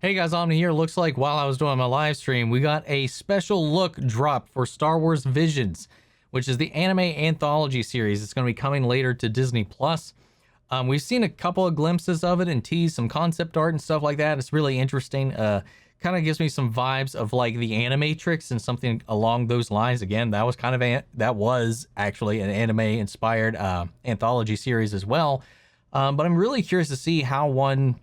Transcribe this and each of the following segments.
Hey guys, Omni here. Looks like while I was doing my live stream, we got a special look drop for Star Wars Visions, which is the anime anthology series. It's going to be coming later to Disney Plus. We've seen a couple of glimpses of it and teased some concept art and stuff like that. It's really interesting. Kind of gives me some vibes of like the Animatrix and something along those lines. Again, that was actually an anime inspired anthology series as well. But I'm really curious to see how one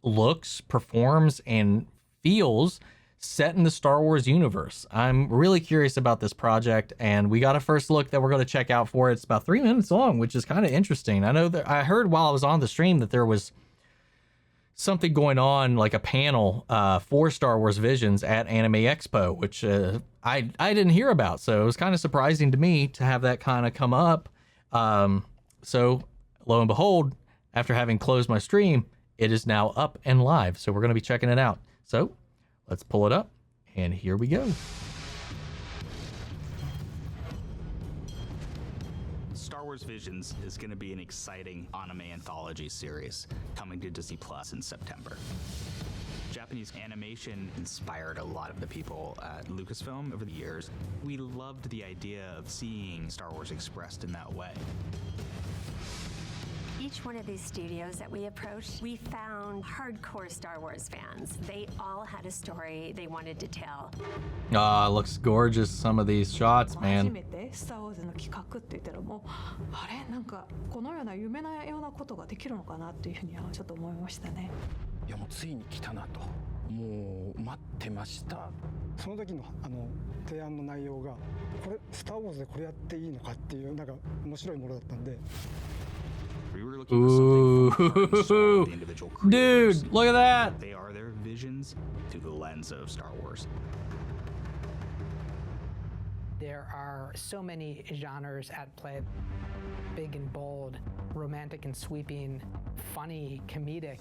looks, performs, and feels set in the Star Wars universe. I'm really curious about this project, and we got a first look that we're going to check out for it. It's about 3 minutes long, which is kind of interesting. I know that I heard while I was on the stream that there was something going on, like a panel for Star Wars Visions at Anime Expo, which I didn't hear about. So it was kind of surprising to me to have that kind of come up. So lo and behold, after having closed my stream, it is now up and live. So we're going to be checking it out. So let's pull it up, and here we go. Star Wars Visions is going to be an exciting anime anthology series coming to Disney Plus in September. Japanese animation inspired a lot of the people at Lucasfilm over the years. We loved the idea of seeing Star Wars expressed in that way. Each one of these studios that we approached, we found hardcore Star Wars fans. They all had a story they wanted to tell. Ah, looks gorgeous, some of these shots, man. 初めてスター・ウォーズの企画って言ったらもうあれなんかこのような夢のようなことができるのかなっていうふうにはちょっと思いましたね。いやもうついに来たなともう待ってました。その時の提案の内容がこれスター・ウォーズでこれやっていいのかっていうなんか面白いものだったんで。We were looking for something from the individual creators. Dude, look at that! They are their visions through the lens of Star Wars. There are so many genres at play. Big and bold, romantic and sweeping, funny, comedic.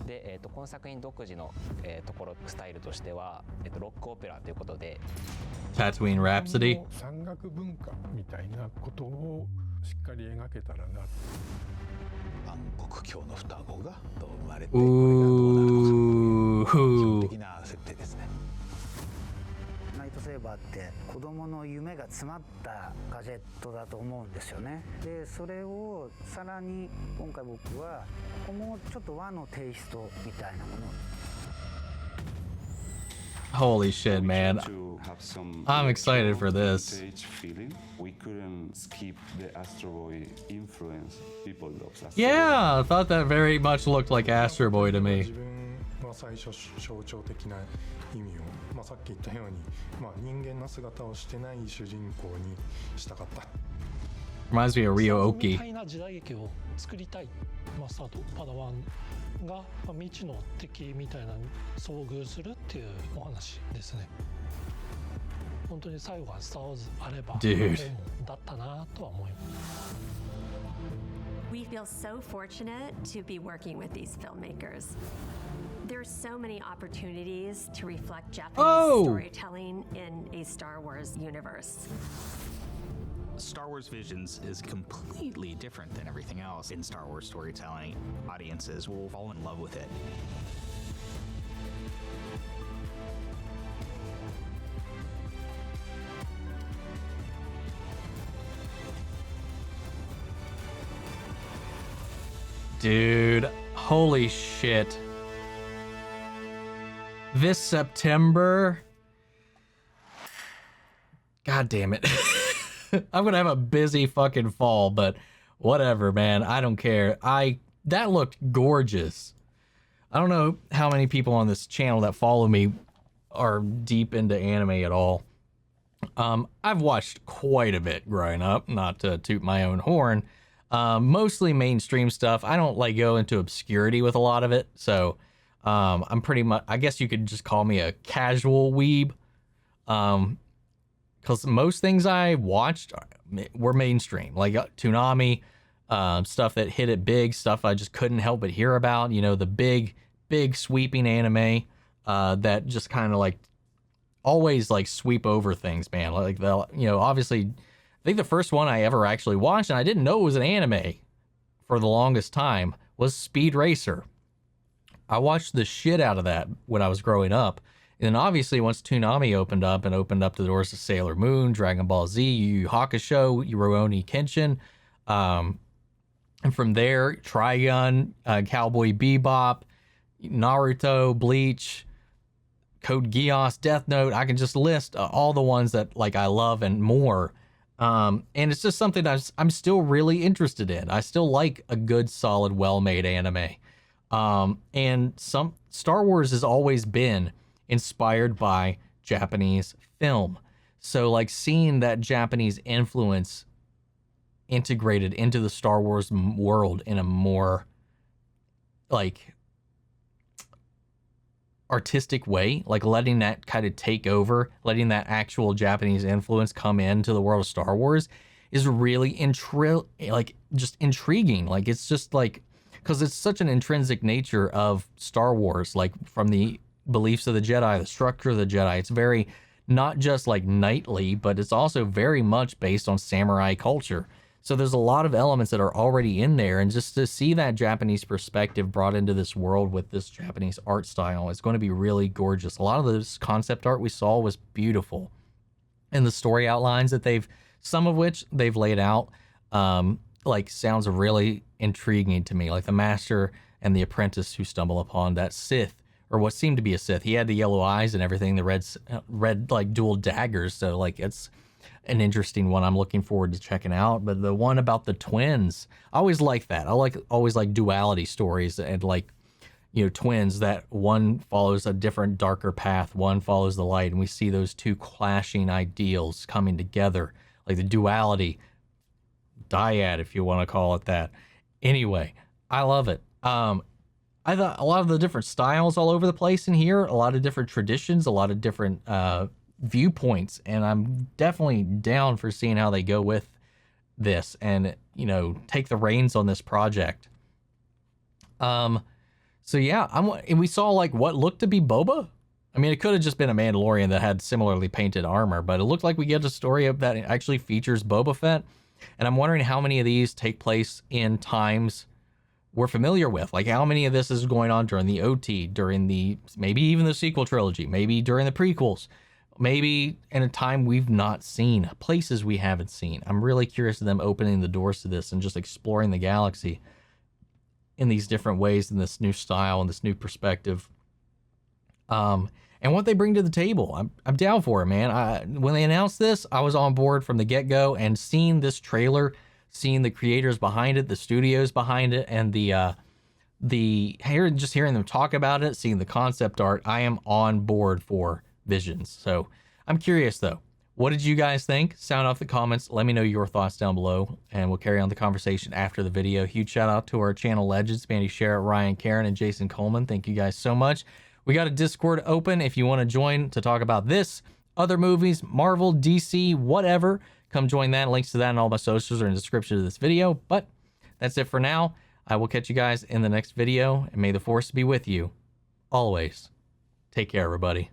で、この作品独自の、スタイルとしては、ロックオペラということで Tatooine Rhapsody. 山岳文化みたいなことをしっかり描けたらな。暗黒教の双子がどう生まれてこれがどうなるのか基本的な設定ですね。ライトセーバーって子供の夢が詰まったガジェットだと思うんですよね。でそれをさらに今回僕はもうちょっと和のテイストみたいなもの。 Holy shit, man. I'm excited for this. Yeah, I thought that very much looked like Astro Boy to me. 最初象徴的な意味を、さっき言ったように、人間の姿をしてない主人公にしたかった。 Reminds me of Ryo Oki. みたいな時代劇を作りたいマスターとパダワンが未知の敵みたいなのに遭遇するっていうお話ですね。本当に最後はスター・ウォーズあればだったなとは思います。 We feel so fortunate to be working with these filmmakers. There's so many opportunities to reflect Japanese storytelling in a Star Wars universe. Star Wars Visions is completely different than everything else in Star Wars storytelling. Audiences will fall in love with it. Dude, holy shit. This September. God damn it. I'm gonna have a busy fucking fall, but whatever, man. I don't care. That looked gorgeous. I don't know how many people on this channel that follow me are deep into anime at all. I've watched quite a bit growing up, not to toot my own horn. Mostly mainstream stuff. I don't like go into obscurity with a lot of it, so I'm pretty much, I guess you could just call me a casual weeb. Because most things I watched were mainstream, like Toonami, stuff that hit it big, stuff I just couldn't help but hear about. You know, the big sweeping anime that just kind of like always like sweep over things, man. Like obviously, I think the first one I ever actually watched, and I didn't know it was an anime for the longest time, was Speed Racer. I watched the shit out of that when I was growing up. And then obviously once Toonami opened up the doors to Sailor Moon, Dragon Ball Z, Yu Yu Hakusho, Rurouni Kenshin, and from there, Trigun, Cowboy Bebop, Naruto, Bleach, Code Geass, Death Note. I can just list all the ones that like I love and more. And it's just something I'm still really interested in. I still like a good, solid, well-made anime. And some Star Wars has always been inspired by Japanese film. So like seeing that Japanese influence integrated into the Star Wars world in a more like artistic way, like letting that kind of take over, letting that actual Japanese influence come into the world of Star Wars is really just intriguing. Like it's just like, because it's such an intrinsic nature of Star Wars, like from the beliefs of the Jedi, the structure of the Jedi. It's very not just like knightly, but it's also very much based on samurai culture. So there's a lot of elements that are already in there, and just to see that Japanese perspective brought into this world with this Japanese art style is going to be really gorgeous. A lot of this concept art we saw was beautiful, and the story outlines that some of which they've laid out, like sounds really intriguing to me. Like the master and the apprentice who stumble upon that Sith, or what seemed to be a Sith. He had the yellow eyes and everything, the red like dual daggers. So like it's an interesting one I'm looking forward to checking out. But the one about the twins, I always like that. Always like duality stories, and like, you know, twins that one follows a different darker path, one follows the light, and we see those two clashing ideals coming together, like the duality, dyad, if you want to call it that. Anyway, I love it. I thought a lot of the different styles all over the place in here, a lot of different traditions, a lot of different viewpoints, and I'm definitely down for seeing how they go with this and, you know, take the reins on this project. So yeah, and we saw like what looked to be Boba. I mean, it could have just been a Mandalorian that had similarly painted armor, but it looked like we get a story of that actually features Boba Fett. And I'm wondering how many of these take place in times we're familiar with. Like how many of this is going on during the OT, during the, maybe even the sequel trilogy, maybe during the prequels, maybe in a time we've not seen, places we haven't seen. I'm really curious of them opening the doors to this and just exploring the galaxy in these different ways, in this new style and this new perspective. And what they bring to the table. I'm down for it, man. When they announced this, I was on board from the get-go, and seeing this trailer, seeing the creators behind it, the studios behind it, and just hearing them talk about it, seeing the concept art, I am on board for Visions. So I'm curious though, what did you guys think? Sound off the comments. Let me know your thoughts down below, and we'll carry on the conversation after the video. Huge shout out to our channel legends, Mandy Sherritt, Ryan Karen, and Jason Coleman. Thank you guys so much. We got a Discord open if you want to join to talk about this, other movies, Marvel, DC, whatever. Come join that. Links to that and all my socials are in the description of this video. But that's it for now. I will catch you guys in the next video, and may the force be with you always. Take care, everybody.